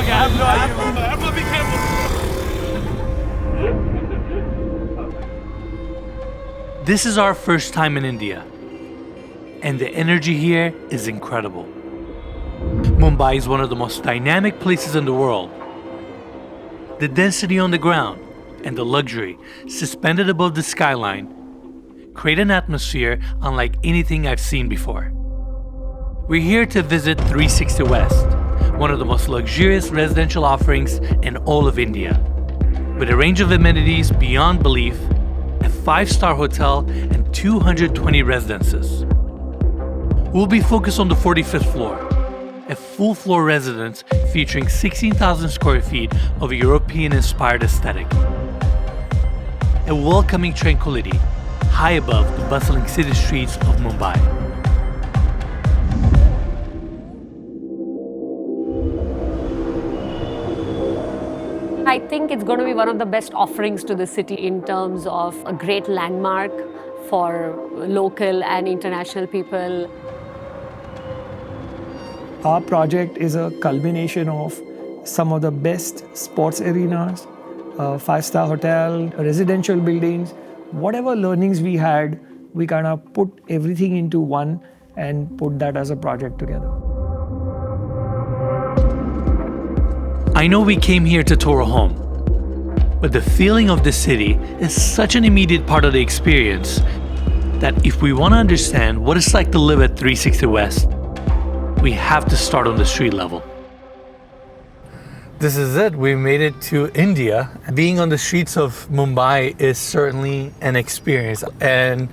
Everyone be careful. This is our first time in India, and the energy here is incredible. Mumbai is one of the most dynamic places in the world. The density on the ground and the luxury suspended above the skyline create an atmosphere unlike anything I've seen before. We're here to visit 360 West, one of the most luxurious residential offerings in all of India, with a range of amenities beyond belief, a 5-star hotel, and 220 residences. We'll be focused on the 45th floor, a full-floor residence featuring 16,000 square feet of a European-inspired aesthetic. A welcoming tranquility high above the bustling city streets of Mumbai. I think it's going to be one of the best offerings to the city in terms of a great landmark for local and international people. Our project is a culmination of some of the best sports arenas, 5-star hotel, residential buildings. Whatever learnings we had, we kind of put everything into one and put that as a project together. I know we came here to tour a home, but the feeling of the city is such an immediate part of the experience that if we want to understand what it's like to live at 360 West, we have to start on the street level. This is it. We made it to India. Being on the streets of Mumbai is certainly an experience. And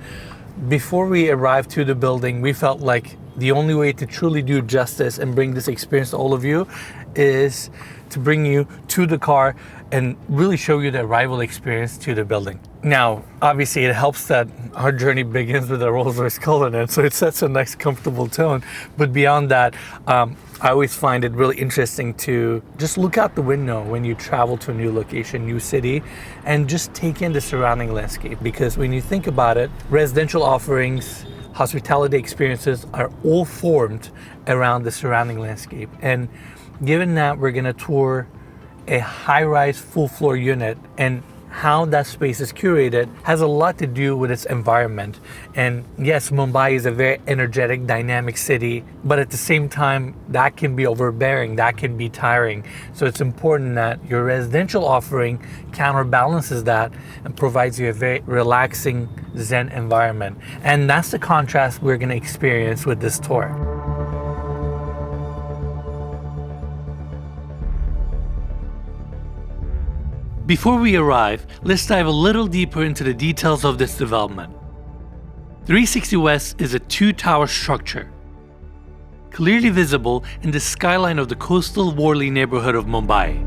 before we arrived to the building, we felt like the only way to truly do justice and bring this experience to all of you is to bring you to the car and really show you the arrival experience to the building. Now, obviously it helps that our journey begins with a Rolls-Royce Cullinan, so it sets a nice comfortable tone. But beyond that, I always find it really interesting to just look out the window when you travel to a new location, new city, and just take in the surrounding landscape. Because when you think about it, residential offerings, hospitality experiences are all formed around the surrounding landscape. And given that we're gonna tour a high-rise full-floor unit, and how that space is curated has a lot to do with its environment. And yes, Mumbai is a very energetic, dynamic city, but at the same time, that can be overbearing, that can be tiring. So it's important that your residential offering counterbalances that and provides you a very relaxing, zen environment. And that's the contrast we're gonna experience with this tour. Before we arrive, let's dive a little deeper into the details of this development. 360 West is a 2-tower structure, clearly visible in the skyline of the coastal Worli neighborhood of Mumbai.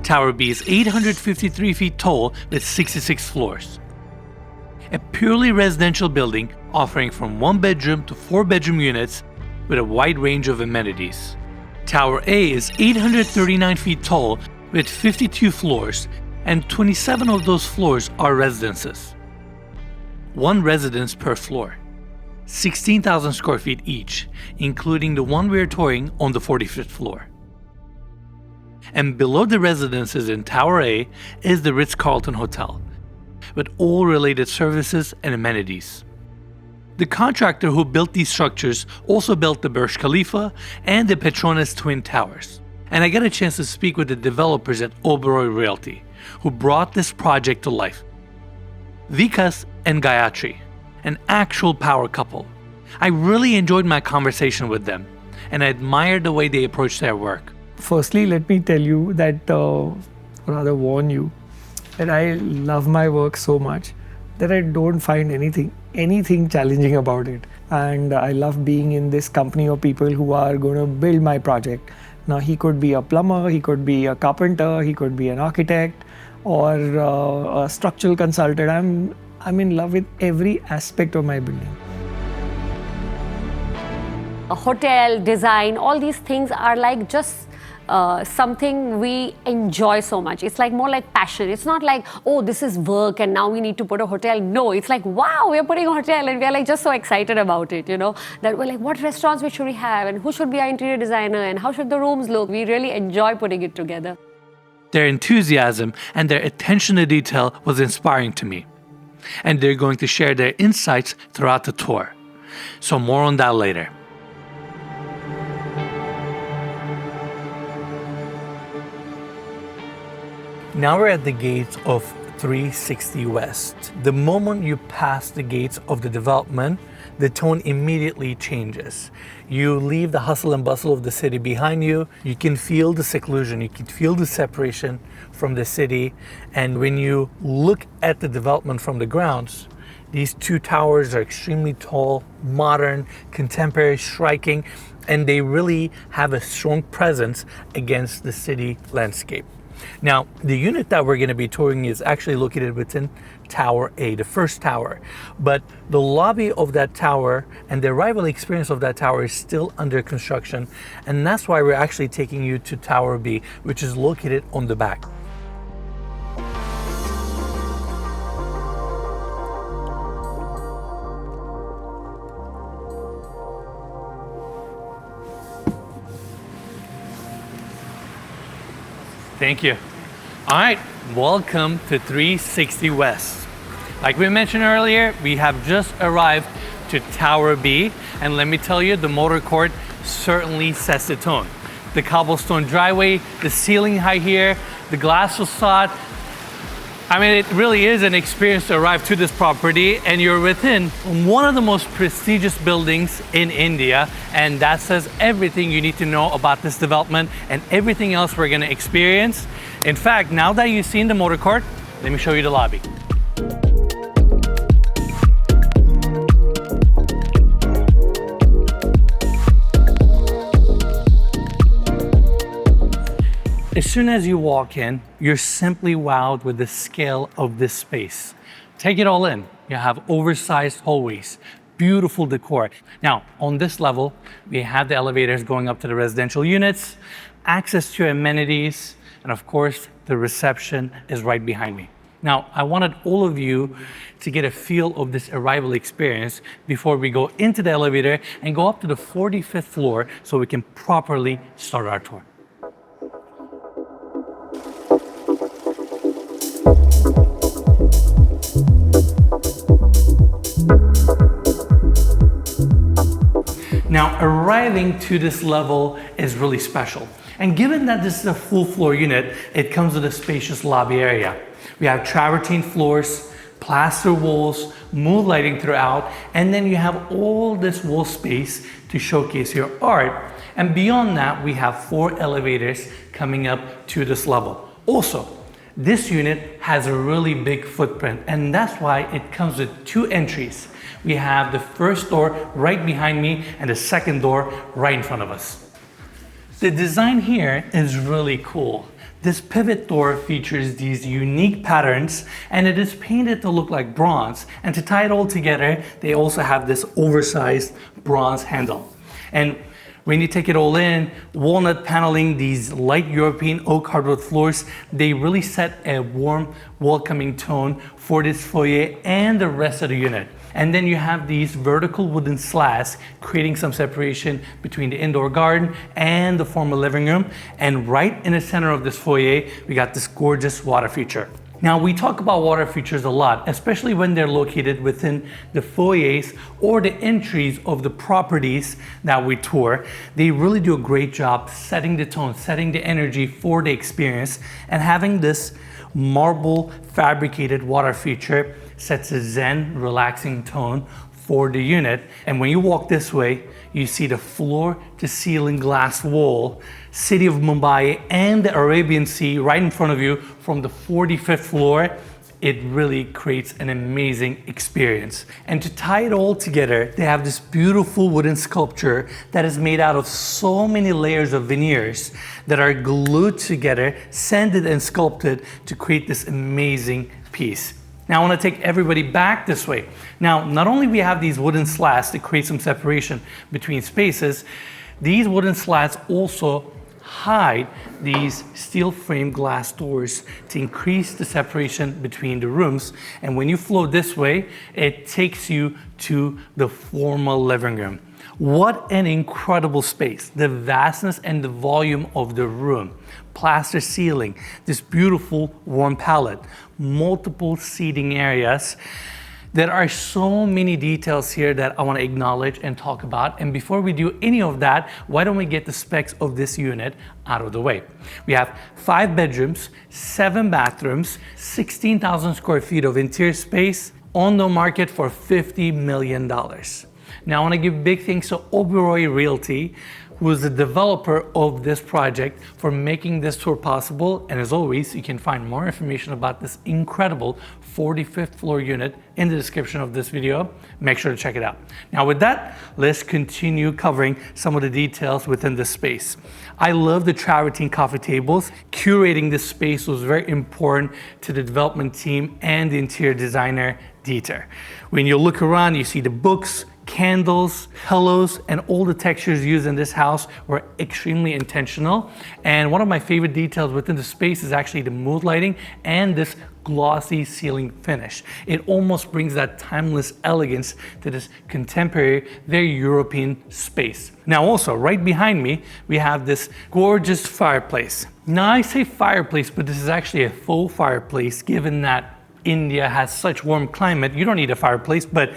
Tower B is 853 feet tall with 66 floors. A purely residential building offering from 1-bedroom to 4-bedroom units with a wide range of amenities. Tower A is 839 feet tall with 52 floors, and 27 of those floors are residences. 1 residence per floor, 16,000 square feet each, including the one we're touring on the 45th floor. And below the residences in Tower A is the Ritz-Carlton Hotel, with all related services and amenities. The contractor who built these structures also built the Burj Khalifa and the Petronas Twin Towers. And I got a chance to speak with the developers at Oberoi Realty, who brought this project to life. Vikas and Gayatri, an actual power couple. I really enjoyed my conversation with them, and I admired the way they approached their work. Firstly, let me tell you that, rather warn you, that I love my work so much that I don't find anything challenging about it. And I love being in this company of people who are going to build my project. Now, he could be a plumber, he could be a carpenter, he could be an architect, or a structural consultant. I'm in love with every aspect of my building. A hotel, design, all these things are like just something we enjoy so much. It's like more like passion. It's not like, oh, this is work and now we need to put a hotel. No, it's like, wow, we're putting a hotel, and we're like just so excited about it, that we're like, what restaurants should we have, and who should be our interior designer, and how should the rooms look. We really enjoy putting it together. Their enthusiasm and their attention to detail was inspiring to me. And they're going to share their insights throughout the tour. So more on that later. Now we're at the gates of 360 West. The moment you pass the gates of the development, the tone immediately changes. You leave the hustle and bustle of the city behind you. You can feel the seclusion, you can feel the separation from the city. And when you look at the development from the grounds, these two towers are extremely tall, modern, contemporary, striking, and they really have a strong presence against the city landscape. Now, the unit that we're going to be touring is actually located within Tower A, the first tower. But the lobby of that tower and the arrival experience of that tower is still under construction. And that's why we're actually taking you to Tower B, which is located on the back. Thank you. All right, welcome to 360 West. Like we mentioned earlier, we have just arrived to Tower B, and let me tell you, the motor court certainly sets the tone. The cobblestone driveway, the ceiling height here, the glass facade. I mean, it really is an experience to arrive to this property, and you're within one of the most prestigious buildings in India, and that says everything you need to know about this development and everything else we're gonna experience. In fact, now that you've seen the motor court, let me show you the lobby. As soon as you walk in, you're simply wowed with the scale of this space. Take it all in. You have oversized hallways, beautiful decor. Now, on this level, we have the elevators going up to the residential units, access to amenities, and of course, the reception is right behind me. Now, I wanted all of you to get a feel of this arrival experience before we go into the elevator and go up to the 45th floor so we can properly start our tour. Now, arriving to this level is really special. And given that this is a full floor unit, it comes with a spacious lobby area. We have travertine floors, plaster walls, mood lighting throughout, and then you have all this wall space to showcase your art. And beyond that, we have 4 elevators coming up to this level. Also, this unit has a really big footprint, and that's why it comes with 2 entries. We have the first door right behind me and the second door right in front of us. The design here is really cool. This pivot door features these unique patterns, and it is painted to look like bronze. And to tie it all together, they also have this oversized bronze handle. And when you take it all in, walnut paneling, these light European oak hardwood floors, they really set a warm, welcoming tone for this foyer and the rest of the unit. And then you have these vertical wooden slats creating some separation between the indoor garden and the formal living room. And right in the center of this foyer, we got this gorgeous water feature. Now, we talk about water features a lot, especially when they're located within the foyers or the entries of the properties that we tour. They really do a great job setting the tone, setting the energy for the experience, and having this marble fabricated water feature sets a zen, relaxing tone for the unit. And when you walk this way, you see the floor to ceiling glass wall, city of Mumbai and the Arabian Sea right in front of you from the 45th floor. It really creates an amazing experience. And to tie it all together, they have this beautiful wooden sculpture that is made out of so many layers of veneers that are glued together, sanded and sculpted to create this amazing piece. Now I want to take everybody back this way. Now, not only we have these wooden slats to create some separation between spaces, these wooden slats also hide these steel frame glass doors to increase the separation between the rooms. And when you flow this way, it takes you to the formal living room. What an incredible space. The vastness and the volume of the room. Plaster ceiling, this beautiful warm palette, multiple seating areas. There are so many details here that I want to acknowledge and talk about. And before we do any of that, why don't we get the specs of this unit out of the way? We have 5 bedrooms, 7 bathrooms, 16,000 square feet of interior space, on the market for $50 million. Now I want to give big thanks to Oberoi Realty, who is the developer of this project, for making this tour possible. And as always, you can find more information about this incredible 45th floor unit in the description of this video. Make sure to check it out. Now with that, let's continue covering some of the details within this space. I love the travertine coffee tables. Curating this space was very important to the development team and the interior designer, Dieter. When you look around, you see the books, candles, pillows, and all the textures used in this house were extremely intentional. And one of my favorite details within the space is actually the mood lighting and this glossy ceiling finish. It almost brings that timeless elegance to this contemporary, very European space. Now also, right behind me, we have this gorgeous fireplace. Now I say fireplace, but this is actually a faux fireplace, given that India has such warm climate. You don't need a fireplace, but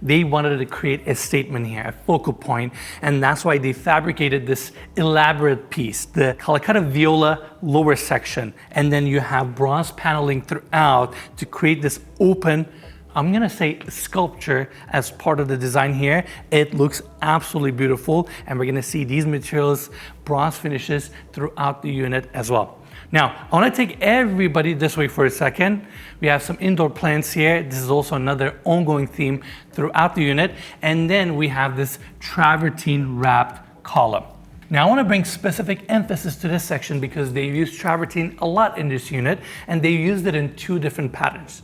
they wanted to create a statement here, a focal point, and that's why they fabricated this elaborate piece, the Calcutta viola lower section, and then you have bronze paneling throughout to create this open, I'm gonna say, sculpture as part of the design here. It looks absolutely beautiful, and we're gonna see these materials, bronze finishes throughout the unit as well. Now, I want to take everybody this way for a second. We have some indoor plants here. This is also another ongoing theme throughout the unit. And then we have this travertine wrapped column. Now, I want to bring specific emphasis to this section because they've used travertine a lot in this unit, and they used it in 2 different patterns.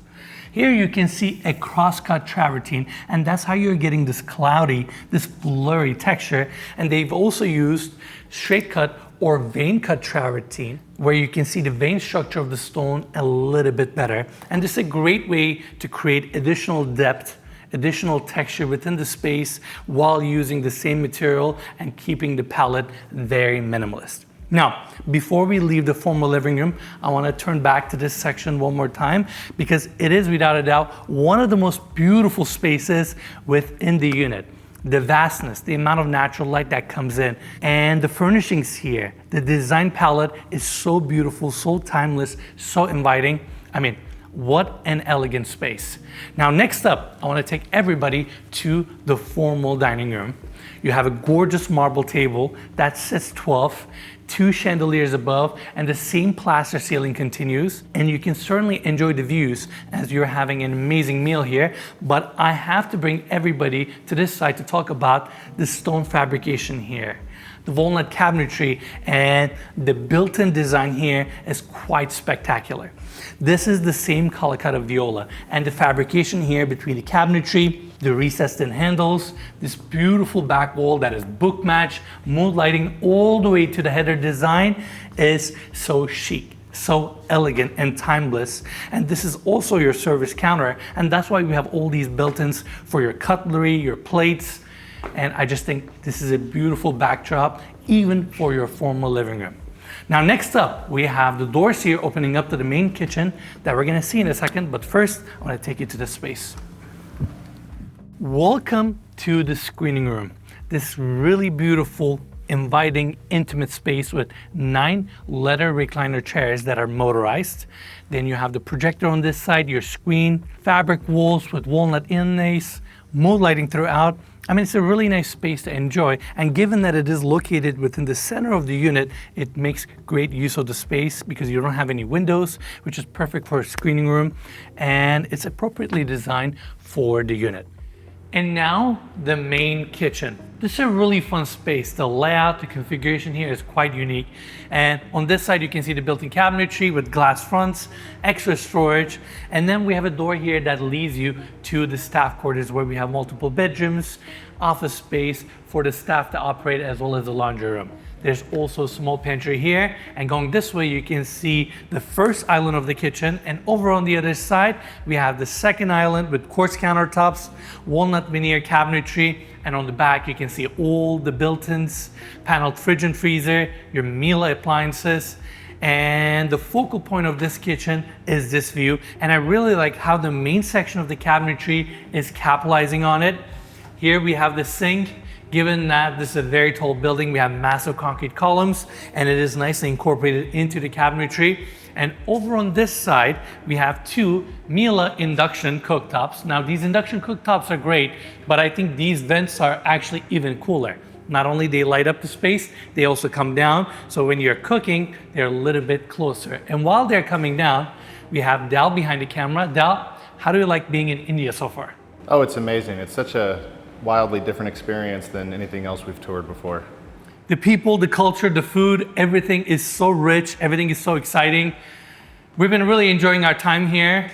Here you can see a cross-cut travertine, and that's how you're getting this cloudy, this blurry texture. And they've also used straight cut or vein cut travertine, where you can see the vein structure of the stone a little bit better. And this is a great way to create additional depth, additional texture within the space while using the same material and keeping the palette very minimalist. Now, before we leave the formal living room, I want to turn back to this section one more time because it is without a doubt one of the most beautiful spaces within the unit. The vastness, the amount of natural light that comes in, and the furnishings here. The design palette is so beautiful, so timeless, so inviting. I mean, what an elegant space. Now, next up, I want to take everybody to the formal dining room. You have a gorgeous marble table that sits 12, 2 chandeliers above, and the same plaster ceiling continues. And you can certainly enjoy the views as you're having an amazing meal here. But I have to bring everybody to this side to talk about the stone fabrication here. The walnut cabinetry and the built-in design here is quite spectacular. This is the same Calcutta viola, and the fabrication here between the cabinetry, the recessed in handles, this beautiful back wall that is book match, mood lighting all the way to the header design is so chic, so elegant and timeless. And this is also your service counter, and that's why we have all these built-ins for your cutlery, your plates. And I just think this is a beautiful backdrop, even for your formal living room. Now, next up, we have the doors here opening up to the main kitchen that we're gonna see in a second, but first, I wanna take you to this space. Welcome to the screening room. This really beautiful, inviting, intimate space with 9 leather recliner chairs that are motorized. Then you have the projector on this side, your screen, fabric walls with walnut inlays, mood lighting throughout. I mean, it's a really nice space to enjoy, and given that it is located within the center of the unit, it makes great use of the space because you don't have any windows, which is perfect for a screening room, and it's appropriately designed for the unit. And now, the main kitchen. This is a really fun space. The layout, the configuration here is quite unique. And on this side, you can see the built-in cabinetry with glass fronts, extra storage. And then we have a door here that leads you to the staff quarters where we have multiple bedrooms, office space for the staff to operate, as well as the laundry room. There's also a small pantry here. And going this way, you can see the first island of the kitchen. And over on the other side, we have the second island with quartz countertops, walnut veneer cabinetry. And on the back, you can see all the built-ins, paneled fridge and freezer, your Miele appliances. And the focal point of this kitchen is this view. And I really like how the main section of the cabinetry is capitalizing on it. Here we have the sink. Given that this is a very tall building, we have massive concrete columns and it is nicely incorporated into the cabinetry. And over on this side, we have two Miele induction cooktops. Now these induction cooktops are great, but I think these vents are actually even cooler. Not only they light up the space, they also come down. So when you're cooking, they're a little bit closer. And while they're coming down, we have Dal behind the camera. Dal, how do you like being in India so far? Oh, it's amazing. It's such a wildly different experience than anything else we've toured before. The people, the culture, the food, everything is so rich. Everything is so exciting. We've been really enjoying our time here.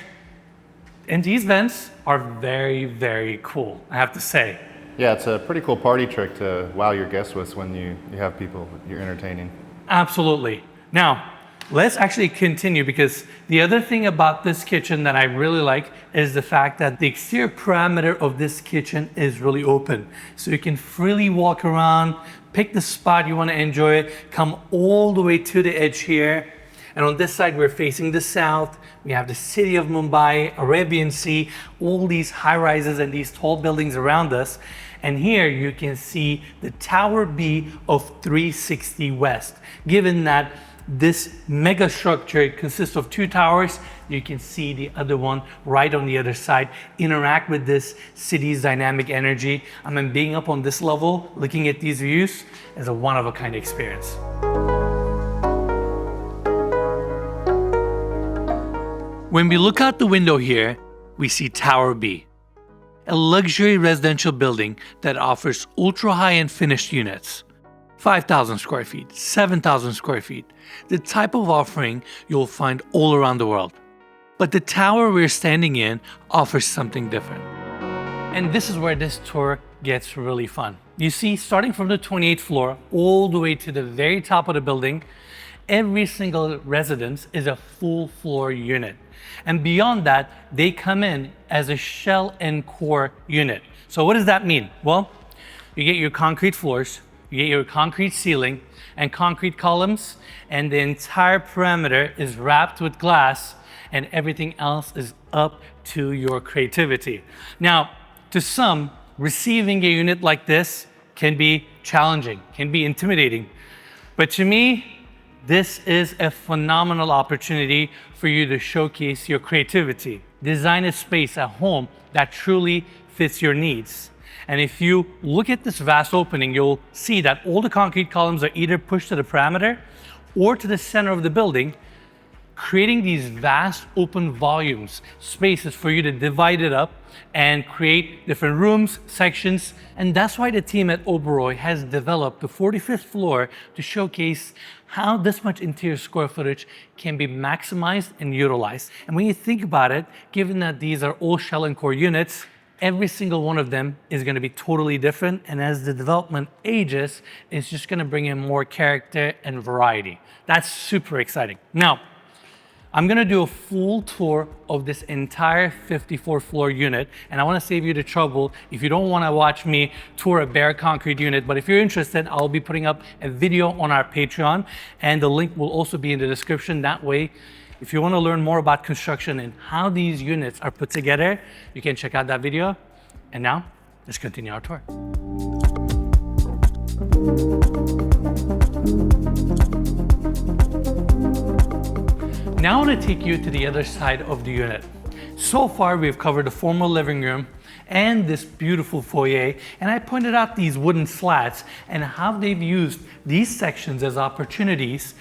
And these vents are very, very cool, I have to say. Yeah, it's a pretty cool party trick to wow your guests with when you have people you're entertaining. Absolutely. Now, let's actually continue because the other thing about this kitchen that I really like is the fact that the exterior parameter of this kitchen is really open. So you can freely walk around, pick the spot you want to enjoy, come all the way to the edge here. And on this side, we're facing the south. We have the city of Mumbai, Arabian Sea, all these high rises and these tall buildings around us. And here you can see the Tower B of 360 West. Given that this mega structure consists of two towers, you can see the other one right on the other side interact with this city's dynamic energy. I mean, being up on this level, looking at these views is a one-of-a-kind experience. When we look out the window here, we see Tower B, a luxury residential building that offers ultra-high-end finished units. 5,000 square feet, 7,000 square feet, the type of offering you'll find all around the world. But the tower we're standing in offers something different. And this is where this tour gets really fun. You see, starting from the 28th floor all the way to the very top of the building, every single residence is a full floor unit. And beyond that, they come in as a shell and core unit. So what does that mean? Well, you get your concrete floors, you get your concrete ceiling and concrete columns, and the entire perimeter is wrapped with glass, and everything else is up to your creativity. Now, to some, receiving a unit like this can be challenging, can be intimidating. But to me, this is a phenomenal opportunity for you to showcase your creativity. Design a space at home that truly fits your needs. And if you look at this vast opening, you'll see that all the concrete columns are either pushed to the perimeter or to the center of the building, creating these vast open volumes, spaces for you to divide it up and create different rooms, sections. And that's why the team at Oberoi has developed the 45th floor to showcase how this much interior square footage can be maximized and utilized. And when you think about it, given that these are all shell and core units, every single one of them is going to be totally different. And as the development ages, it's just going to bring in more character and variety. That's super exciting. Now, I'm going to do a full tour of this entire 54 floor unit, and I want to save you the trouble if you don't want to watch me tour a bare concrete unit. But if you're interested, I'll be putting up a video on our Patreon, and the link will also be in the description. That way, if you want to learn more about construction and how these units are put together, you can check out that video. And now, let's continue our tour. Now I want to take you to the other side of the unit. So far, we've covered the formal living room and this beautiful foyer, and I pointed out these wooden slats and how they've used these sections as opportunities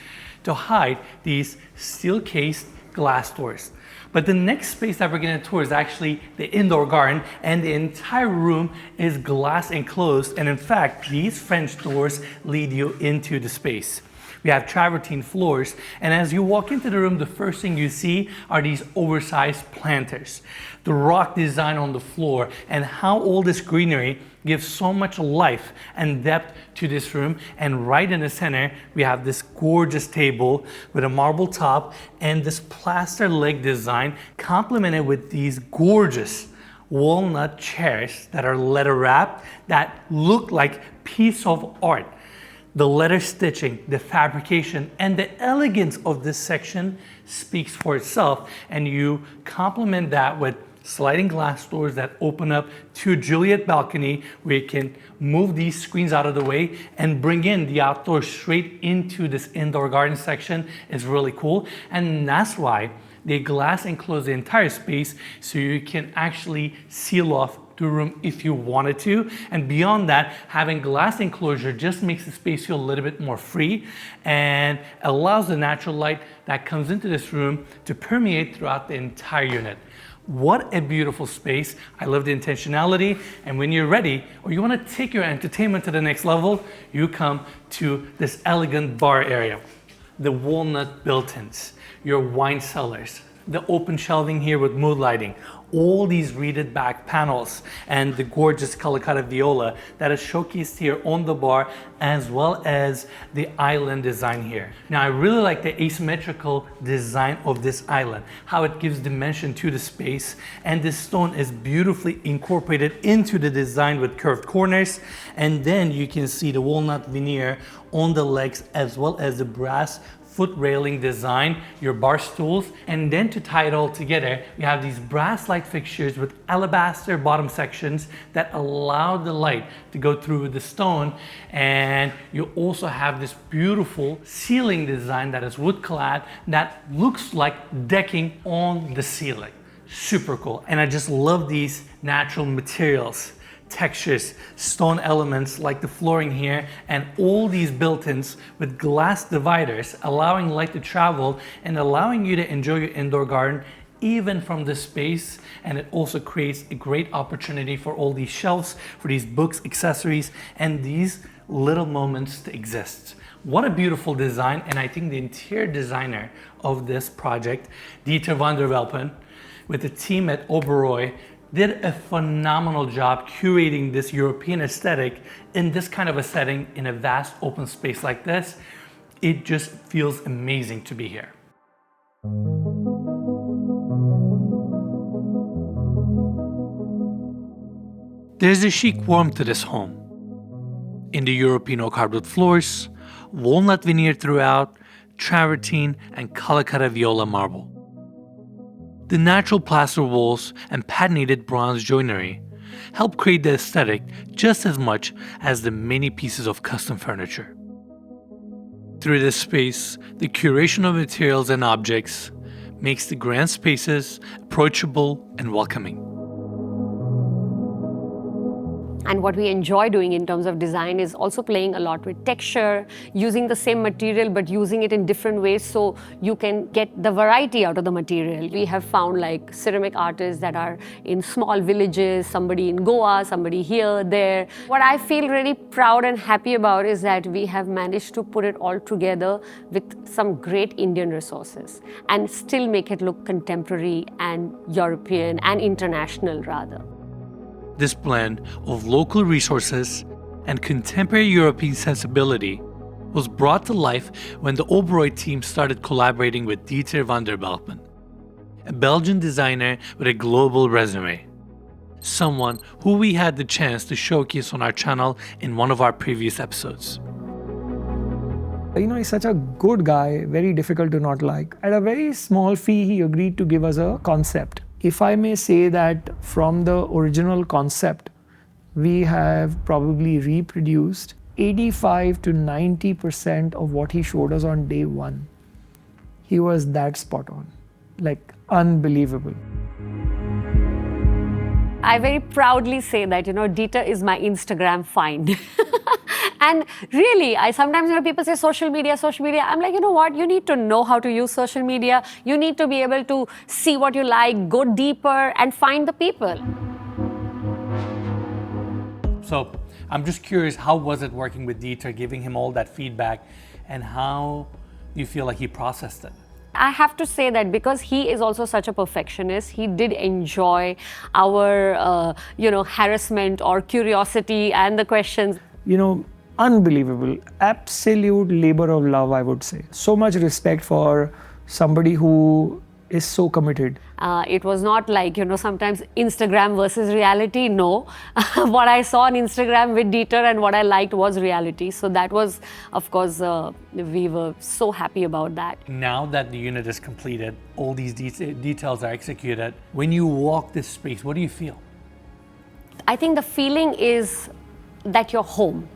to hide these steel-cased glass doors. But the next space that we're going to tour is actually the indoor garden, and the entire room is glass enclosed, and in fact, these French doors lead you into the space. We have travertine floors, and as you walk into the room, the first thing you see are these oversized planters. The rock design on the floor and how all this greenery gives so much life and depth to this room. And right in the center, we have this gorgeous table with a marble top and this plaster leg design complemented with these gorgeous walnut chairs that are leather wrapped that look like piece of art. The leather stitching, the fabrication, and the elegance of this section speaks for itself, and you complement that with sliding glass doors that open up to a Juliet balcony where you can move these screens out of the way and bring in the outdoors straight into this indoor garden section is really cool. And that's why they glass enclose the entire space so you can actually seal off the room if you wanted to. And beyond that, having glass enclosure just makes the space feel a little bit more free and allows the natural light that comes into this room to permeate throughout the entire unit. What a beautiful space. I love the intentionality. And when you're ready, or you want to take your entertainment to the next level, you come to this elegant bar area. The walnut built-ins, your wine cellars, the open shelving here with mood lighting, all these reeded back panels, and the gorgeous Calacatta viola that is showcased here on the bar, as well as the island design here. Now, I really like the asymmetrical design of this island, how it gives dimension to the space, and this stone is beautifully incorporated into the design with curved corners, and then you can see the walnut veneer on the legs, as well as the brass foot railing design, your bar stools, and then to tie it all together, we have these brass light fixtures with alabaster bottom sections that allow the light to go through the stone. And you also have this beautiful ceiling design that is wood clad that looks like decking on the ceiling. Super cool. And I just love these natural materials, textures, stone elements like the flooring here, and all these built-ins with glass dividers allowing light to travel and allowing you to enjoy your indoor garden even from this space. And it also creates a great opportunity for all these shelves, for these books, accessories, and these little moments to exist. What a beautiful design. And I think the interior designer of this project, Vander Velpen, with the team at Oberoi, did a phenomenal job curating this European aesthetic in this kind of a setting in a vast open space like this. It just feels amazing to be here. There's a chic warmth to this home. In the European oak hardwood floors, walnut veneer throughout, travertine and Calacatta viola marble. The natural plaster walls and patinated bronze joinery help create the aesthetic just as much as the many pieces of custom furniture. Through this space, the curation of materials and objects makes the grand spaces approachable and welcoming. And what we enjoy doing in terms of design is also playing a lot with texture, using the same material but using it in different ways so you can get the variety out of the material. We have found like ceramic artists that are in small villages, somebody in Goa, somebody here, there. What I feel really proud and happy about is that we have managed to put it all together with some great Indian resources and still make it look contemporary and European and international rather. This blend of local resources and contemporary European sensibility was brought to life when the Oberoi team started collaborating with Vander Velpen, a Belgian designer with a global resume, someone who we had the chance to showcase on our channel in one of our previous episodes. You know, he's such a good guy, very difficult to not like. At a very small fee, he agreed to give us a concept. If I may say that from the original concept, we have probably reproduced 85 to 90% of what he showed us on day one. He was that spot on, like unbelievable. I very proudly say that, Dieter is my Instagram find. And really, I sometimes, people say social media. I'm like, you know what? You need to know how to use social media. You need to be able to see what you like, go deeper and find the people. So I'm just curious, how was it working with Dieter, giving him all that feedback, and how you feel like he processed it? I have to say that because he is also such a perfectionist, he did enjoy our, harassment or curiosity and the questions. Unbelievable, absolute labor of love, I would say. So much respect for somebody who is so committed. It was not like, sometimes Instagram versus reality. No. What I saw on Instagram with Dieter and what I liked was reality. So that was, of course, we were so happy about that. Now that the unit is completed, all these details are executed, when you walk this space, what do you feel? I think the feeling is that you're home.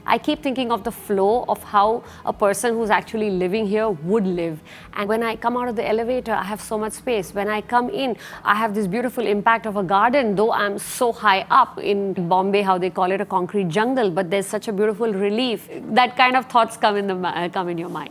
I keep thinking of the flow of how a person who's actually living here would live. And when I come out of the elevator, I have so much space. When I come in, I have this beautiful impact of a garden, though I'm so high up in Bombay, how they call it a concrete jungle, but there's such a beautiful relief. That kind of thoughts come in your mind.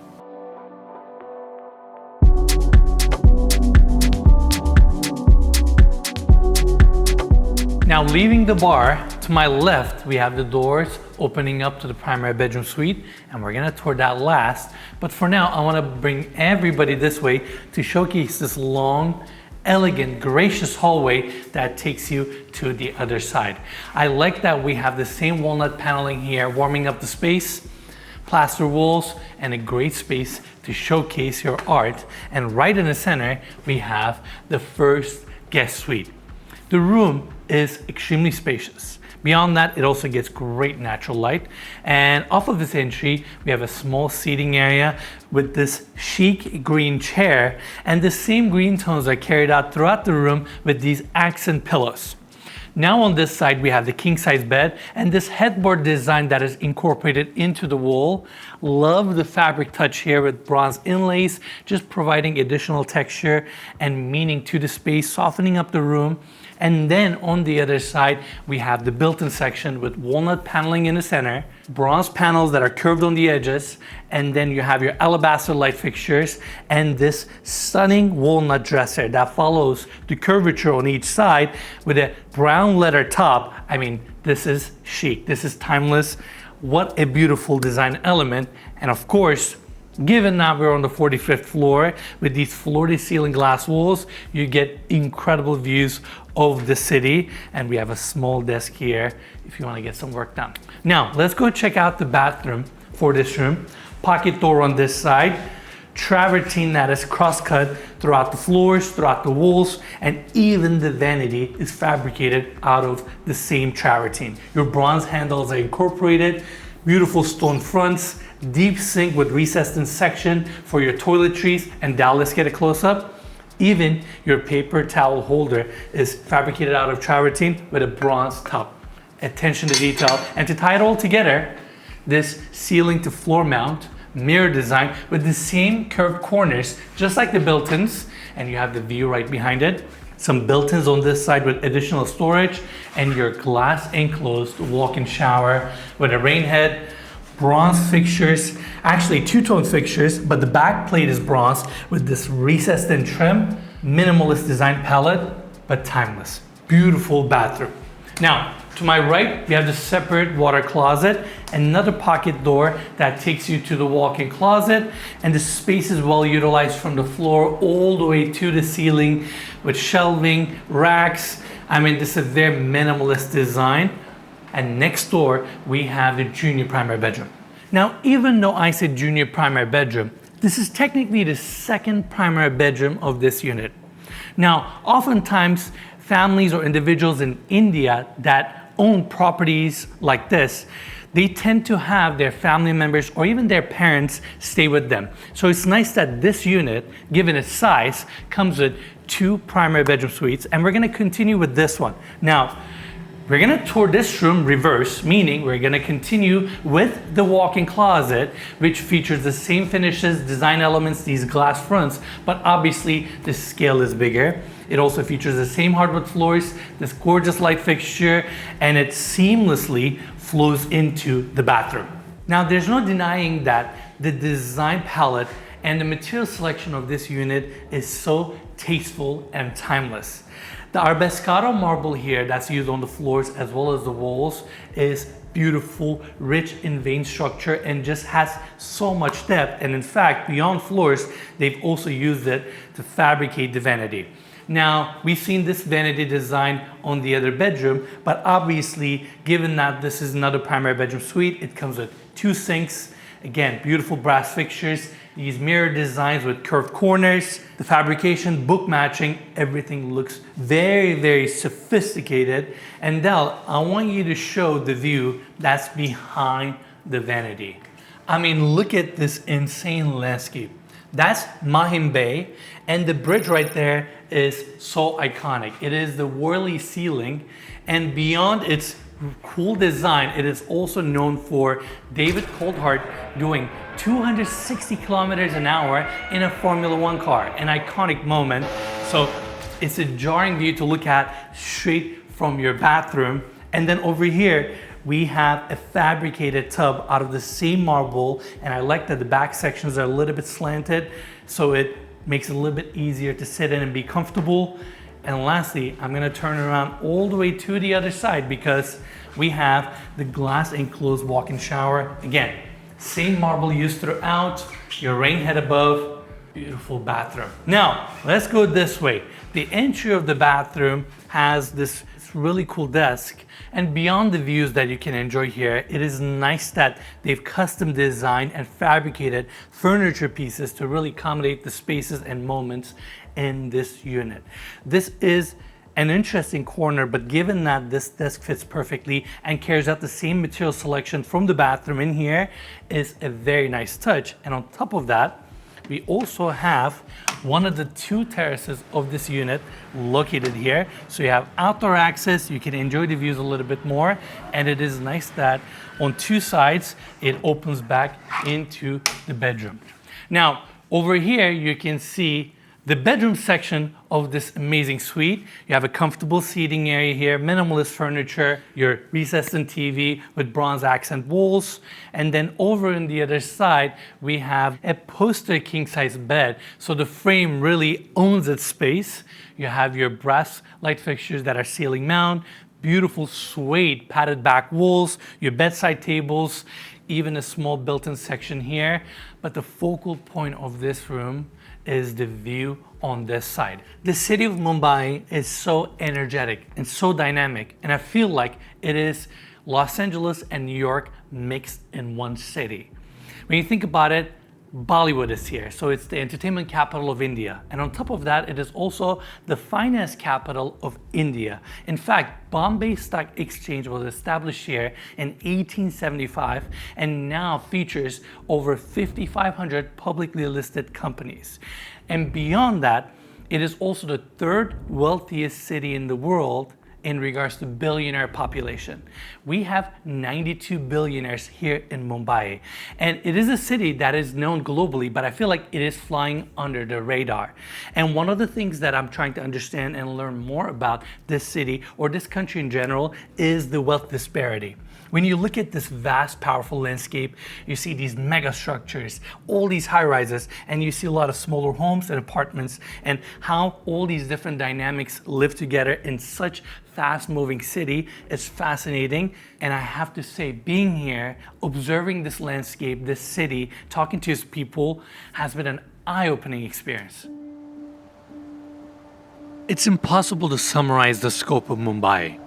Now, leaving the bar, to my left, we have the doors opening up to the primary bedroom suite, and we're gonna tour that last. But for now, I wanna bring everybody this way to showcase this long, elegant, gracious hallway that takes you to the other side. I like that we have the same walnut paneling here, warming up the space, plaster walls, and a great space to showcase your art. And right in the center, we have the first guest suite. The room is extremely spacious. Beyond that, it also gets great natural light. And off of this entry, we have a small seating area with this chic green chair, and the same green tones are carried out throughout the room with these accent pillows. Now on this side, we have the king size bed and this headboard design that is incorporated into the wall. Love the fabric touch here with bronze inlays, just providing additional texture and meaning to the space, softening up the room. And then on the other side, we have the built-in section with walnut paneling in the center, bronze panels that are curved on the edges, and then you have your alabaster light fixtures and this stunning walnut dresser that follows the curvature on each side with a brown leather top. I mean, this is chic, this is timeless. What a beautiful design element. And of course, given that we're on the 45th floor with these floor-to-ceiling glass walls, you get incredible views of the city, and we have a small desk here if you want to get some work done. Now, let's go check out the bathroom for this room. Pocket door on this side, travertine that is cross-cut throughout the floors, throughout the walls, and even the vanity is fabricated out of the same travertine. Your bronze handles are incorporated, beautiful stone fronts, deep sink with recessed in section for your toiletries, and now let's get a close-up. Even your paper towel holder is fabricated out of travertine with a bronze top. Attention to detail. And to tie it all together, this ceiling to floor mount mirror design with the same curved corners, just like the built-ins, and you have the view right behind it. Some built-ins on this side with additional storage, and your glass enclosed walk-in shower with a rain head, bronze fixtures, actually two-tone fixtures, but the back plate is bronze with this recessed in trim, minimalist design palette, but timeless. Beautiful bathroom. Now, to my right, we have the separate water closet, another pocket door that takes you to the walk-in closet, and the space is well utilized from the floor all the way to the ceiling with shelving, racks. I mean, this is a very minimalist design. And next door, we have the junior primary bedroom. Now, even though I said junior primary bedroom, this is technically the second primary bedroom of this unit. Now, oftentimes, families or individuals in India that own properties like this, they tend to have their family members or even their parents stay with them. So it's nice that this unit, given its size, comes with 2 primary bedroom suites, and we're gonna continue with this one. Now, we're gonna tour this room reverse, meaning we're gonna continue with the walk-in closet, which features the same finishes, design elements, these glass fronts, but obviously the scale is bigger. It also features the same hardwood floors, this gorgeous light fixture, and it seamlessly flows into the bathroom. Now, there's no denying that the design palette and the material selection of this unit is so tasteful and timeless. The Arbescado marble here that's used on the floors as well as the walls is beautiful, rich in vein structure, and just has so much depth. And in fact, beyond floors, they've also used it to fabricate the vanity. Now, we've seen this vanity design on the other bedroom, but obviously, given that this is another primary bedroom suite, it comes with 2 sinks. Again, beautiful brass fixtures, these mirror designs with curved corners, the fabrication, book matching, everything looks very, very sophisticated. And Del, I want you to show the view that's behind the vanity. I mean, look at this insane landscape. That's Mahim Bay, and the bridge right there is so iconic. It is the whirly ceiling, and beyond its cool design, it is also known for David Coulthard doing 260 kilometers an hour in a Formula One car, an iconic moment. So it's a jarring view to look at straight from your bathroom. And then over here, we have a fabricated tub out of the same marble, and I like that the back sections are a little bit slanted, so it makes it a little bit easier to sit in and be comfortable. And lastly, I'm gonna turn around all the way to the other side because we have the glass enclosed walk-in shower. Again, same marble used throughout, your rain head above, beautiful bathroom. Now, let's go this way. The entry of the bathroom has this really cool desk, and beyond the views that you can enjoy here, it is nice that they've custom designed and fabricated furniture pieces to really accommodate the spaces and moments in this unit. This is an interesting corner, but given that this desk fits perfectly and carries out the same material selection from the bathroom in here, is a very nice touch. And on top of that, we also have one of the 2 terraces of this unit located here. So you have outdoor access, you can enjoy the views a little bit more, and it is nice that on 2 sides, it opens back into the bedroom. Now, over here, you can see the bedroom section of this amazing suite. You have a comfortable seating area here, minimalist furniture, your recessed TV with bronze accent walls. And then over on the other side, we have a poster king-size bed. So the frame really owns its space. You have your brass light fixtures that are ceiling mount, beautiful suede padded back walls, your bedside tables, even a small built-in section here. But the focal point of this room is the view on this side. The city of Mumbai is so energetic and so dynamic, and I feel like it is Los Angeles and New York mixed in one city. When you think about it, Bollywood is here, so it's the entertainment capital of India. And on top of that, it is also the finance capital of India. In fact, Bombay Stock Exchange was established here in 1875 and now features over 5,500 publicly listed companies. And beyond that, it is also the 3rd wealthiest city in the world in regards to billionaire population. We have 92 billionaires here in Mumbai. And it is a city that is known globally, but I feel like it is flying under the radar. And one of the things that I'm trying to understand and learn more about this city or this country in general is the wealth disparity. When you look at this vast, powerful landscape, you see these mega structures, all these high rises, and you see a lot of smaller homes and apartments, and how all these different dynamics live together in such fast-moving city is fascinating. And I have to say, being here, observing this landscape, this city, talking to its people, has been an eye-opening experience. It's impossible to summarize the scope of Mumbai.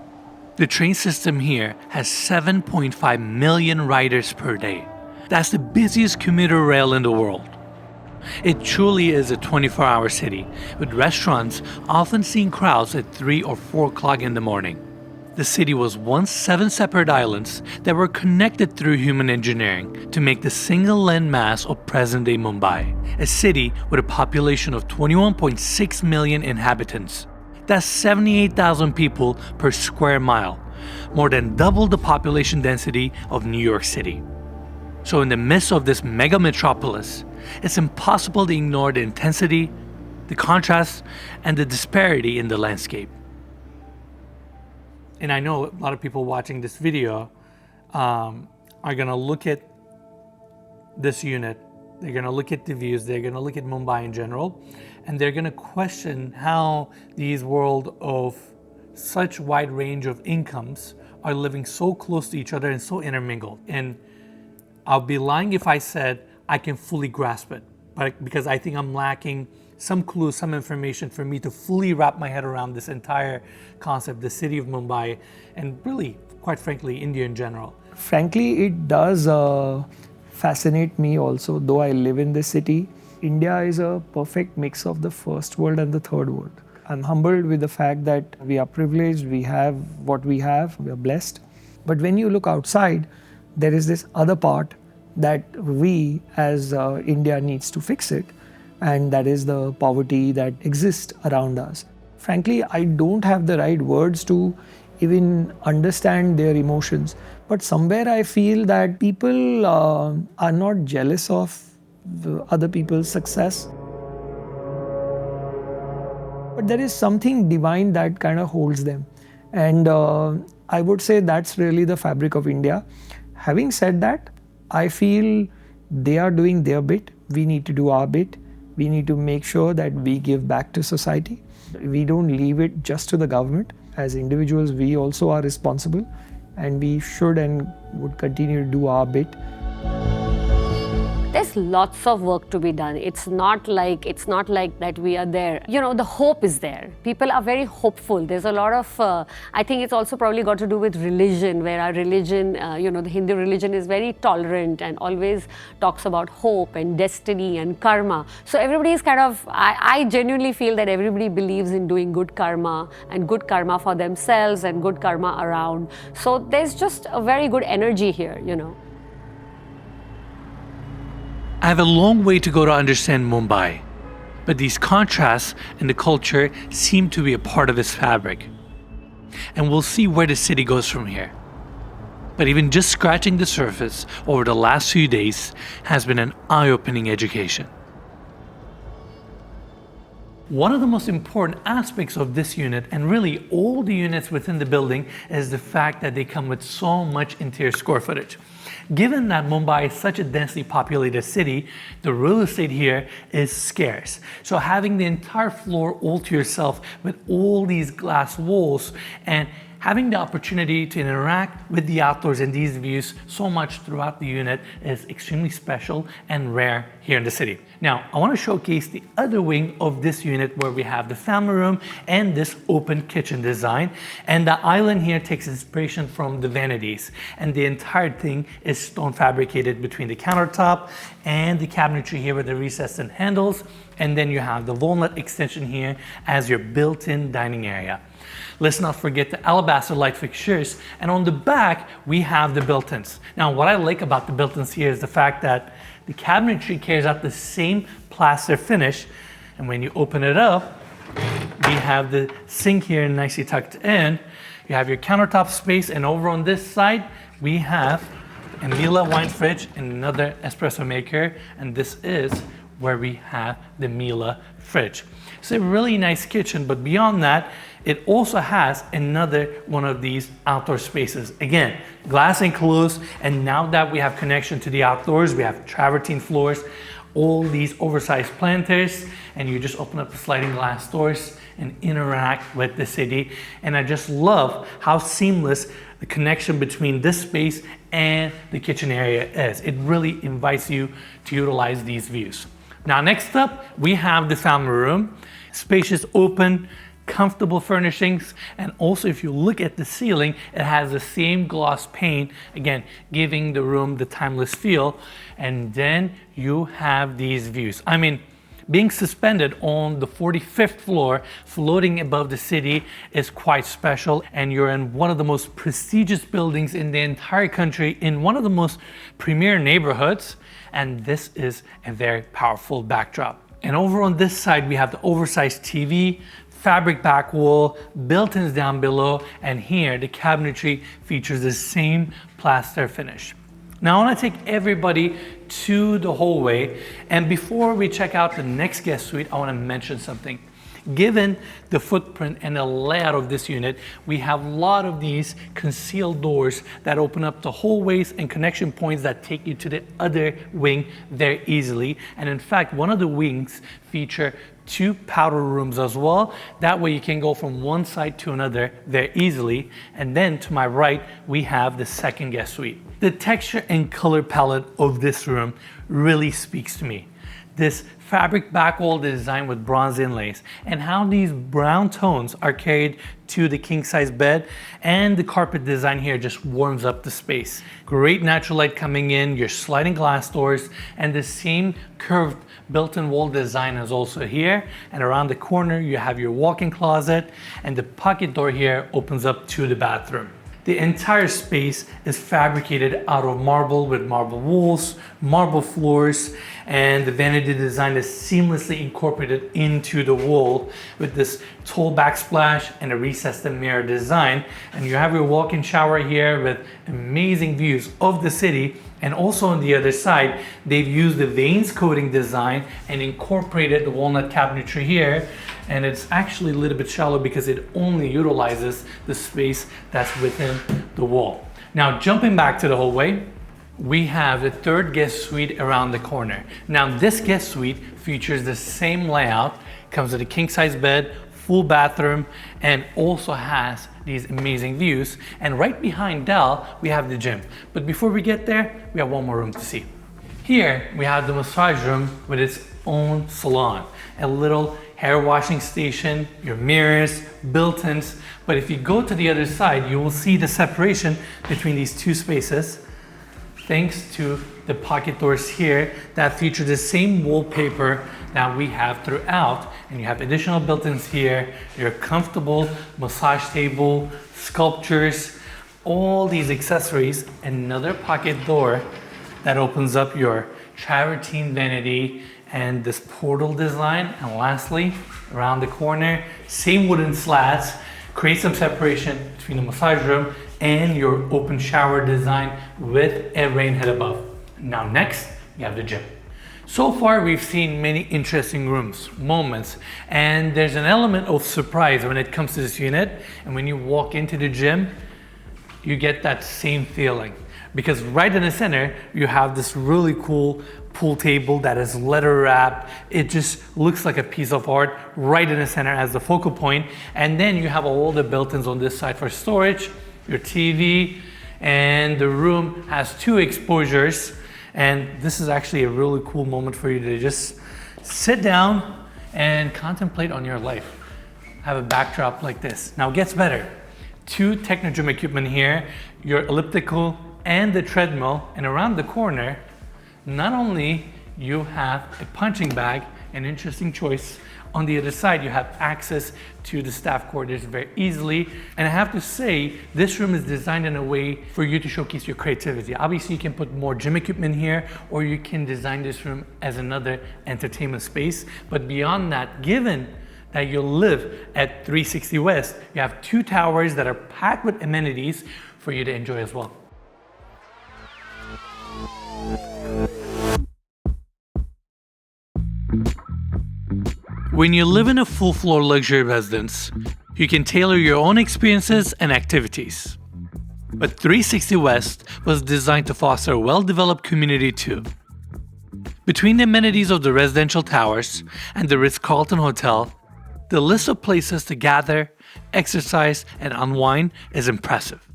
The train system here has 7.5 million riders per day. That's the busiest commuter rail in the world. It truly is a 24-hour city, with restaurants often seeing crowds at 3 or 4 o'clock in the morning. The city was once 7 separate islands that were connected through human engineering to make the single landmass of present-day Mumbai, a city with a population of 21.6 million inhabitants. That's 78,000 people per square mile, more than double the population density of New York City. So in the midst of this mega metropolis, it's impossible to ignore the intensity, the contrast, and the disparity in the landscape. And I know a lot of people watching this video are gonna look at this unit they're going to look at the views, they're going to look at Mumbai in general, and they're going to question how these world of such wide range of incomes are living so close to each other and so intermingled. And I'll be lying if I said I can fully grasp it, but because I think I'm lacking some clues, some information for me to fully wrap my head around this entire concept, the city of Mumbai, and really, quite frankly, India in general. Frankly, it does fascinate me also, though I live in this city. India is a perfect mix of the first world and the third world. I'm humbled with the fact that we are privileged, we have what we have, we are blessed. But when you look outside, there is this other part that we as India needs to fix it, and that is the poverty that exists around us. Frankly, I don't have the right words to even understand their emotions, but somewhere I feel that people are not jealous of other people's success. But there is something divine that kind of holds them. And I would say that's really the fabric of India. Having said that, I feel they are doing their bit. We need to do our bit. We need to make sure that we give back to society. We don't leave it just to the government. As individuals, we also are responsible, and we should and would continue to do our bit. There's lots of work to be done. It's not like that we are there. You know, the hope is there. People are very hopeful. There's a lot of, I think it's also probably got to do with religion, where our religion, the Hindu religion is very tolerant and always talks about hope and destiny and karma. So everybody is kind of, I genuinely feel that everybody believes in doing good karma and good karma for themselves and good karma around. So there's just a very good energy here, you know. I have a long way to go to understand Mumbai, but these contrasts in the culture seem to be a part of its fabric. And we'll see where the city goes from here. But even just scratching the surface over the last few days has been an eye-opening education. One of the most important aspects of this unit, and really all the units within the building, is the fact that they come with so much interior square footage. Given that Mumbai is such a densely populated city, the real estate here is scarce. So having the entire floor all to yourself with all these glass walls and having the opportunity to interact with the outdoors and these views so much throughout the unit is extremely special and rare here in the city. Now, I want to showcase the other wing of this unit where we have the family room and this open kitchen design. And the island here takes inspiration from the vanities. And the entire thing is stone fabricated between the countertop and the cabinetry here with the recessed and handles. And then you have the walnut extension here as your built-in dining area. Let's not forget the alabaster light fixtures, and on the back we have the built-ins. Now what I like about the built-ins here is the fact that the cabinetry carries out the same plaster finish, and when you open it up, we have the sink here nicely tucked in. You have your countertop space, and over on this side we have a Mila wine fridge and another espresso maker, and this is where we have the Mila fridge. It's a really nice kitchen, but beyond that, it also has another one of these outdoor spaces. Again, glass enclosed, and now that we have connection to the outdoors, we have travertine floors, all these oversized planters, and you just open up the sliding glass doors and interact with the city. And I just love how seamless the connection between this space and the kitchen area is. It really invites you to utilize these views. Now, next up, we have the family room. Spacious, open, comfortable furnishings, and also if you look at the ceiling, it has the same gloss paint, again giving the room the timeless feel. And then you have these views. I mean, being suspended on the 45th floor, floating above the city, is quite special, and you're in one of the most prestigious buildings in the entire country, in one of the most premier neighborhoods, and this is a very powerful backdrop. And over on this side, we have the oversized TV, fabric back wall, built-ins down below, and here the cabinetry features the same plaster finish. Now I want to take everybody to the hallway, and before we check out the next guest suite, I want to mention something. Given the footprint and the layout of this unit, we have a lot of these concealed doors that open up the hallways and connection points that take you to the other wing very easily. And in fact, one of the wings feature 2 powder rooms as well. That way you can go from one side to another very easily. And then to my right, we have the second guest suite. The texture and color palette of this room really speaks to me. This fabric back wall design with bronze inlays and how these brown tones are carried to the king size bed, and the carpet design here just warms up the space. Great natural light coming in, your sliding glass doors, and the same curved built-in wall design is also here. And around the corner you have your walk-in closet, and the pocket door here opens up to the bathroom. The entire space is fabricated out of marble with marble walls, marble floors, and the vanity design is seamlessly incorporated into the wall with this tall backsplash and a recessed mirror design. And you have your walk-in shower here with amazing views of the city. And also on the other side, they've used the wainscoting design and incorporated the walnut cabinetry here. And it's actually a little bit shallow because it only utilizes the space that's within the wall. Now, jumping back to the hallway, we have the third guest suite around the corner. Now, this guest suite features the same layout, comes with a king size bed, full bathroom, and also has these amazing views. And right behind Dell, we have the gym. But before we get there, we have one more room to see. Here, we have the massage room with its own salon, a little hair washing station, your mirrors, built-ins. But if you go to the other side, you will see the separation between these 2 spaces, thanks to the pocket doors here that feature the same wallpaper that we have throughout. And you have additional built-ins here, your comfortable massage table, sculptures, all these accessories, another pocket door that opens up your travertine vanity and this portal design. And lastly, around the corner, same wooden slats, create some separation between the massage room and your open shower design with a rain head above. Now next, we have the gym. So far, we've seen many interesting rooms, moments, and there's an element of surprise when it comes to this unit. And when you walk into the gym, you get that same feeling. Because right in the center, you have this really cool pool table that is leather wrapped. It just looks like a piece of art right in the center as the focal point. And then you have all the built-ins on this side for storage, your TV, and the room has 2 exposures. And this is actually a really cool moment for you to just sit down and contemplate on your life. Have a backdrop like this. Now it gets better. 2 techno gym equipment here, your elliptical and the treadmill. And around the corner, not only you have a punching bag, an interesting choice. On the other side, you have access to the staff quarters very easily. And I have to say, this room is designed in a way for you to showcase your creativity. Obviously, you can put more gym equipment here, or you can design this room as another entertainment space. But beyond that, given that you live at 360 West, you have 2 towers that are packed with amenities for you to enjoy as well. When you live in a full-floor luxury residence, you can tailor your own experiences and activities. But 360 West was designed to foster a well-developed community too. Between the amenities of the residential towers and the Ritz-Carlton Hotel, the list of places to gather, exercise, and unwind is impressive.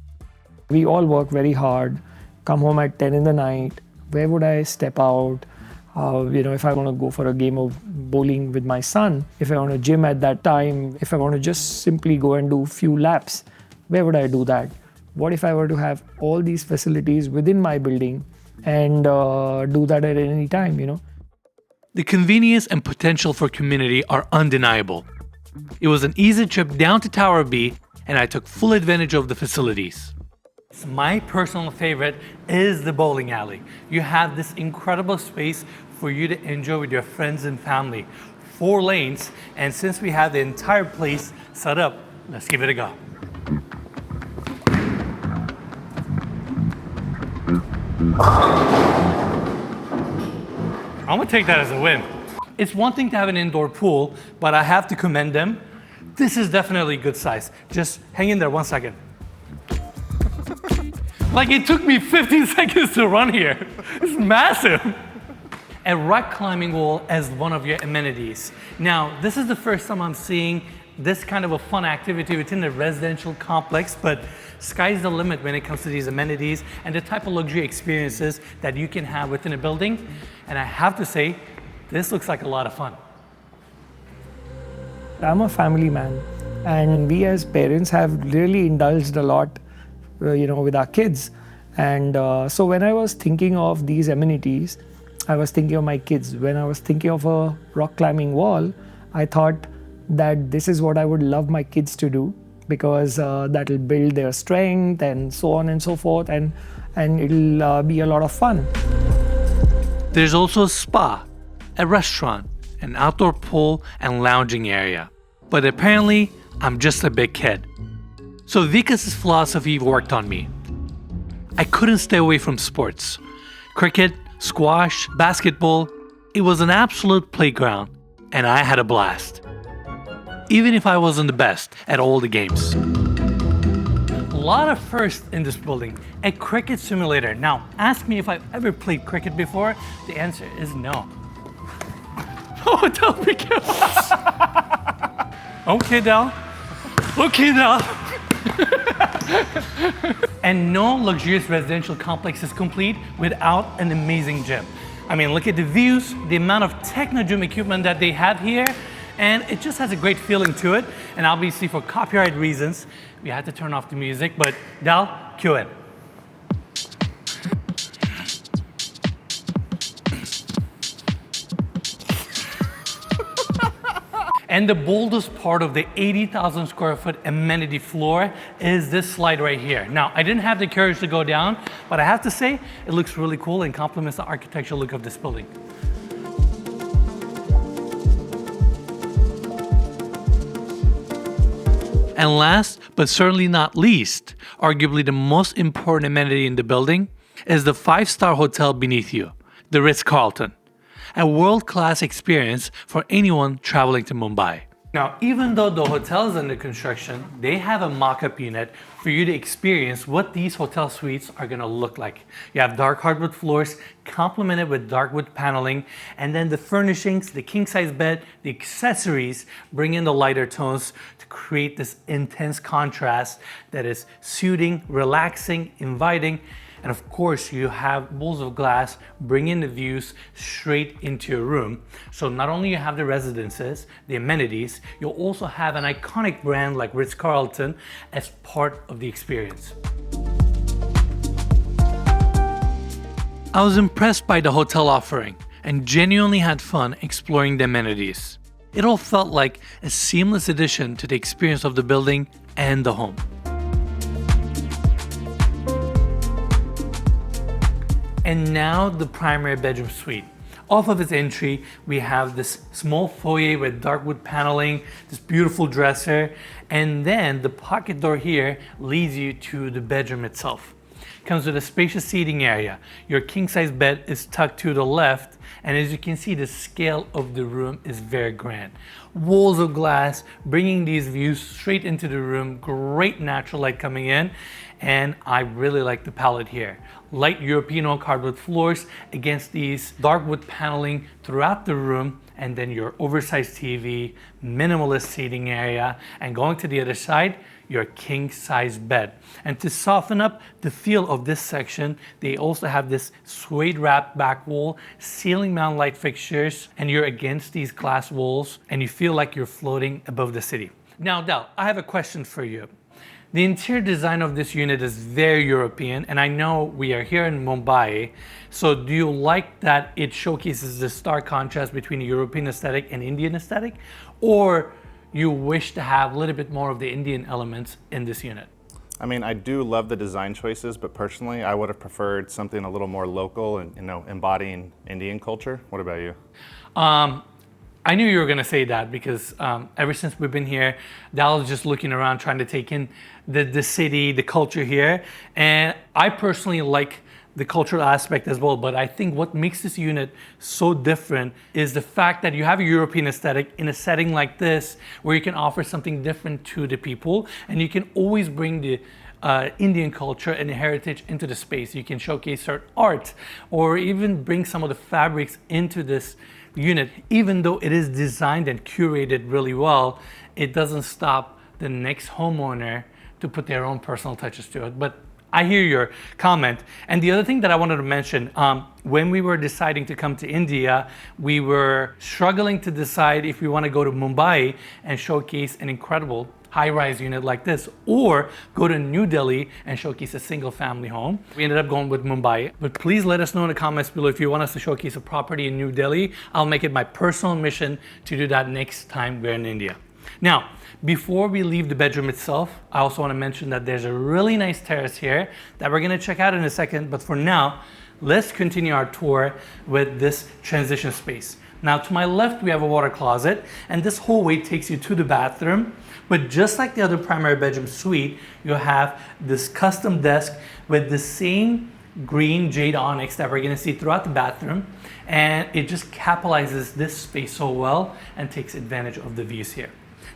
We all work very hard, come home at 10 in the night. Where would I step out? If I want to go for a game of bowling with my son, if I want to gym at that time, if I want to just simply go and do a few laps, where would I do that? What if I were to have all these facilities within my building and do that at any time, The convenience and potential for community are undeniable. It was an easy trip down to Tower B, and I took full advantage of the facilities. My personal favorite is the bowling alley. You have this incredible space for you to enjoy with your friends and family. 4 lanes, and since we have the entire place set up, let's give it a go. I'm gonna take that as a win. It's one thing to have an indoor pool, but I have to commend them. This is definitely good size. Just hang in there 1 second. Like it took me 15 seconds to run here. It's massive. A rock climbing wall as one of your amenities. Now, this is the first time I'm seeing this kind of a fun activity within a residential complex, but sky's the limit when it comes to these amenities and the type of luxury experiences that you can have within a building. And I have to say, this looks like a lot of fun. I'm a family man, and we as parents have really indulged a lot, with our kids. And so when I was thinking of these amenities, I was thinking of my kids. When I was thinking of a rock climbing wall, I thought that this is what I would love my kids to do, because that'll build their strength and so on and so forth, and it'll be a lot of fun. There's also a spa, a restaurant, an outdoor pool and lounging area. But apparently, I'm just a big kid. So Vikas' philosophy worked on me. I couldn't stay away from sports. Cricket, squash, basketball, it was an absolute playground, and I had a blast. Even if I wasn't the best at all the games. A lot of firsts in this building. A cricket simulator. Now, ask me if I've ever played cricket before. The answer is no. Oh, Del, be careful. Okay, Del. Okay, Del. And no luxurious residential complex is complete without an amazing gym. I mean, look at the views, the amount of techno gym equipment that they have here, and it just has a great feeling to it. And obviously for copyright reasons, we had to turn off the music, but Dal, cue it. And the boldest part of the 80,000 square foot amenity floor is this slide right here. Now, I didn't have the courage to go down, but I have to say, it looks really cool and complements the architectural look of this building. And last, but certainly not least, arguably the most important amenity in the building is the 5-star hotel beneath you, the Ritz Carlton. A world-class experience for anyone traveling to Mumbai. Now, even though the hotel is under construction, they have a mock-up unit for you to experience what these hotel suites are gonna look like. You have dark hardwood floors, complemented with dark wood paneling, and then the furnishings, the king-size bed, the accessories bring in the lighter tones to create this intense contrast that is soothing, relaxing, inviting. And of course, you have walls of glass bringing the views straight into your room. So not only you have the residences, the amenities, you'll also have an iconic brand like Ritz-Carlton as part of the experience. I was impressed by the hotel offering and genuinely had fun exploring the amenities. It all felt like a seamless addition to the experience of the building and the home. And now the primary bedroom suite. Off of its entry, we have this small foyer with dark wood paneling, this beautiful dresser, and then the pocket door here leads you to the bedroom itself. Comes with a spacious seating area. Your king-size bed is tucked to the left, and as you can see, the scale of the room is very grand. Walls of glass, bringing these views straight into the room, great natural light coming in, and I really like the palette here. Light European oak hardwood floors against these dark wood paneling throughout the room, and then your oversized TV, minimalist seating area, and going to the other side, your king-size bed. And to soften up the feel of this section, they also have this suede wrapped back wall, ceiling mount light fixtures, and you're against these glass walls, and you feel like you're floating above the city. Now, Del, I have a question for you. The interior design of this unit is very European, and I know we are here in Mumbai, so do you like that it showcases the stark contrast between the European aesthetic and Indian aesthetic, or you wish to have a little bit more of the Indian elements in this unit? I mean, I do love the design choices, but personally, I would have preferred something a little more local and, embodying Indian culture. What about you? I knew you were going to say that because ever since we've been here, Dal is just looking around trying to take in the city, the culture here. And I personally like the cultural aspect as well. But I think what makes this unit so different is the fact that you have a European aesthetic in a setting like this, where you can offer something different to the people, and you can always bring the Indian culture and heritage into the space. You can showcase certain art, or even bring some of the fabrics into this unit. Even though it is designed and curated really well, it doesn't stop the next homeowner to put their own personal touches to it. But I hear your comment. And the other thing that I wanted to mention, when we were deciding to come to India, we were struggling to decide if we want to go to Mumbai and showcase an incredible high-rise unit like this, or go to New Delhi and showcase a single family home. We ended up going with Mumbai, but please let us know in the comments below if you want us to showcase a property in New Delhi. I'll make it my personal mission to do that next time we're in India. Now, before we leave the bedroom itself, I also want to mention that there's a really nice terrace here that we're going to check out in a second, but for now, let's continue our tour with this transition space. Now, to my left, we have a water closet, and this hallway takes you to the bathroom. But just like the other primary bedroom suite, you have this custom desk with the same green jade onyx that we're going to see throughout the bathroom. And it just capitalizes this space so well and takes advantage of the views here.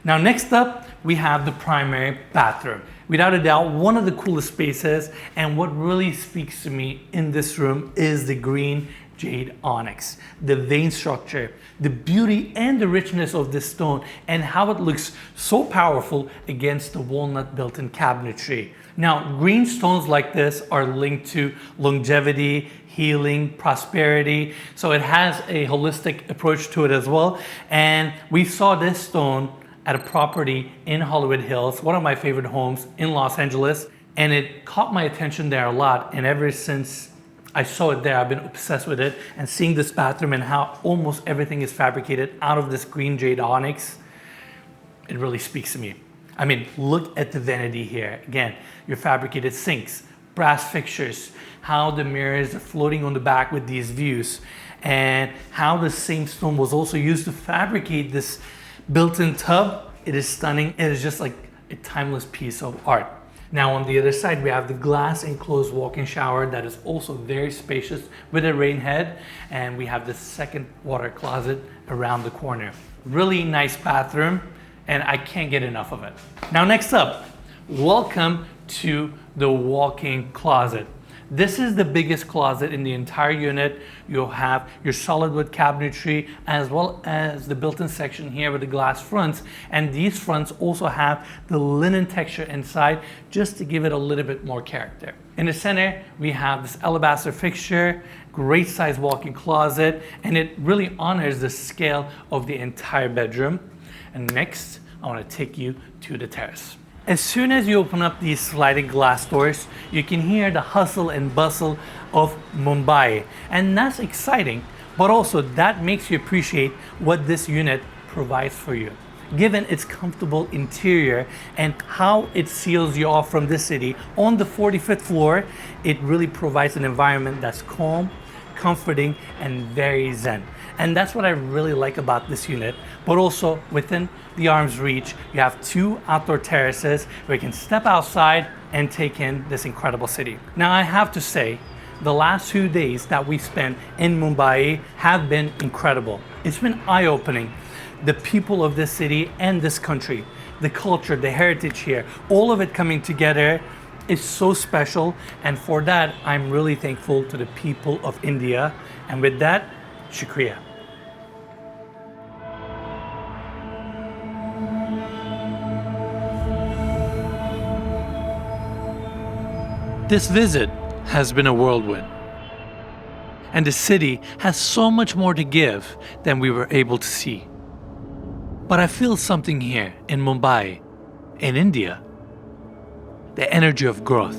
Now, next up, we have the primary bathroom. Without a doubt, one of the coolest spaces, and what really speaks to me in this room is the green jade onyx, the vein structure, the beauty and the richness of this stone, and how it looks so powerful against the walnut built-in cabinetry. Now, green stones like this are linked to longevity, healing, prosperity, so it has a holistic approach to it as well. And we saw this stone at a property in Hollywood Hills, one of my favorite homes in Los Angeles, and it caught my attention there a lot. And ever since I saw it there, I've been obsessed with it, and seeing this bathroom and how almost everything is fabricated out of this green jade onyx, it really speaks to me. I mean, look at the vanity here. Again, your fabricated sinks, brass fixtures, how the mirrors are floating on the back with these views, and how the same stone was also used to fabricate this built-in tub. It is stunning. It is just like a timeless piece of art. Now, on the other side, we have the glass enclosed walk-in shower that is also very spacious with a rain head, and we have the second water closet around the corner. Really nice bathroom, and I can't get enough of it. Now, next up, welcome to the walk-in closet. This is the biggest closet in the entire unit. You'll have your solid wood cabinetry, as well as the built-in section here with the glass fronts. And these fronts also have the linen texture inside, just to give it a little bit more character. In the center, we have this alabaster fixture, great size walk-in closet, and it really honors the scale of the entire bedroom. And next, I want to take you to the terrace. As soon as you open up these sliding glass doors, you can hear the hustle and bustle of Mumbai. And that's exciting, but also that makes you appreciate what this unit provides for you. Given its comfortable interior and how it seals you off from the city on the 45th floor, it really provides an environment that's calm, comforting, and very zen. And that's what I really like about this unit. But also within the arm's reach, you have two outdoor terraces where you can step outside and take in this incredible city. Now, I have to say, the last 2 days that we spent in Mumbai have been incredible. It's been eye-opening. The people of this city and this country, the culture, the heritage here, all of it coming together is so special. And for that, I'm really thankful to the people of India. And with that, Shukriya. This visit has been a whirlwind, and the city has so much more to give than we were able to see. But I feel something here in Mumbai, in India, the energy of growth.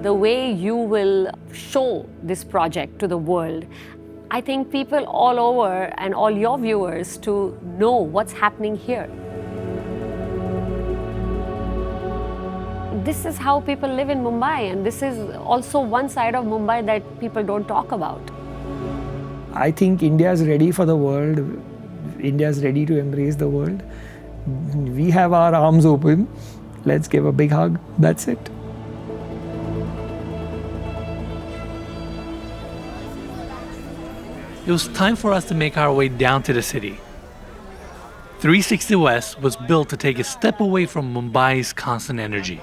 The way you will show this project to the world, I think people all over and all your viewers to know what's happening here. This is how people live in Mumbai, and this is also one side of Mumbai that people don't talk about. I think India is ready for the world. India is ready to embrace the world. We have our arms open. Let's give a big hug. That's it. it was time for us to make our way down to the city. 360 West was built to take a step away from Mumbai's constant energy.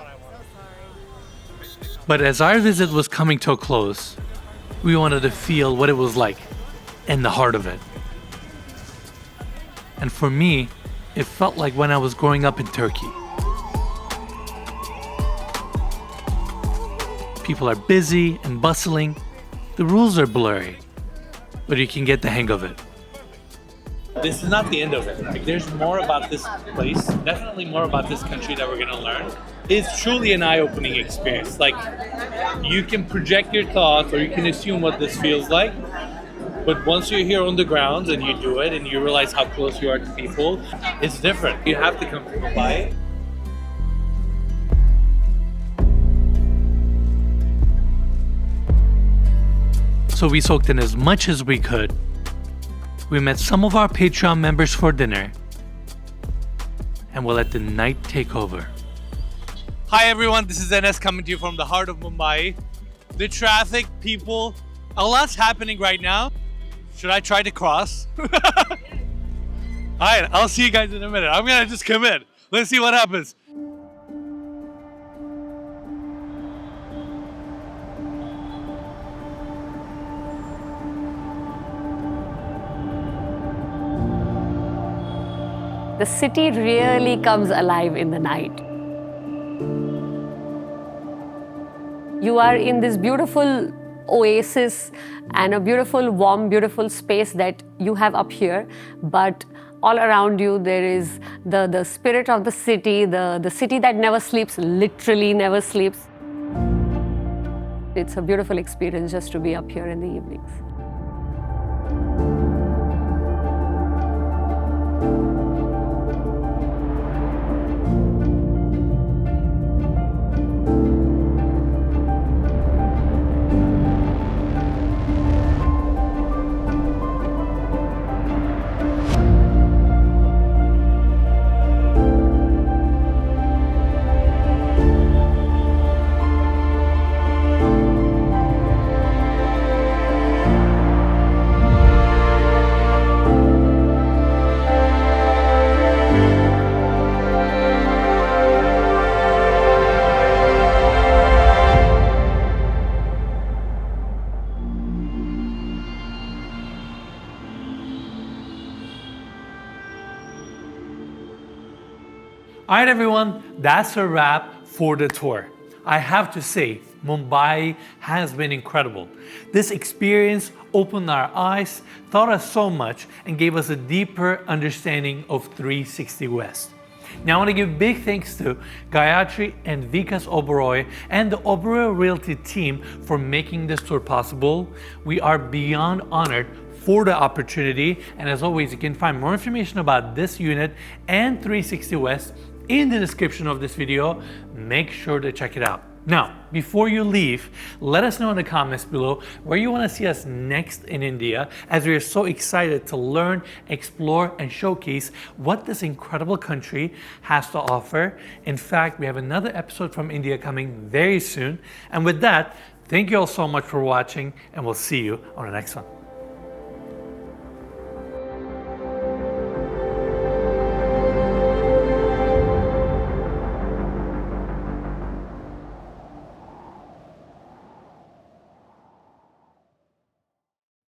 But as our visit was coming to a close, we wanted to feel what it was like in the heart of it. And for me, it felt like when I was growing up in Turkey. People are busy and bustling. The rules are blurry, but you can get the hang of it. This is not the end of it. Like, there's more about this place, definitely more about this country that we're gonna learn. It's truly an eye-opening experience. Like, you can project your thoughts or you can assume what this feels like, but once you're here on the ground and you do it and you realize how close you are to people, it's different. You have to come to Mumbai. So we soaked in as much as we could. We met some of our Patreon members for dinner, and we'll let the night take over. Hi everyone, this is NS coming to you from the heart of Mumbai. The traffic, people, a lot's happening right now. Should I try to cross? Alright, I'll see you guys in a minute. I'm gonna just come in. Let's see what happens. The city really comes alive in the night. You are in this beautiful oasis and a beautiful, warm, beautiful space that you have up here, but all around you there is the spirit of the city that never sleeps, literally never sleeps. It's a beautiful experience just to be up here in the evenings. All right, everyone, that's a wrap for the tour. I have to say, Mumbai has been incredible. This experience opened our eyes, taught us so much, and gave us a deeper understanding of 360 West. Now, I want to give big thanks to Gayatri and Vikas Oberoi and the Oberoi Realty team for making this tour possible. We are beyond honored for the opportunity, and as always, you can find more information about this unit and 360 West in the description of this video. Make sure to check it out. Now, before you leave, let us know in the comments below where you want to see us next in India, as we are so excited to learn, explore, and showcase what this incredible country has to offer. In fact, we have another episode from India coming very soon. And with that, thank you all so much for watching, and we'll see you on the next one.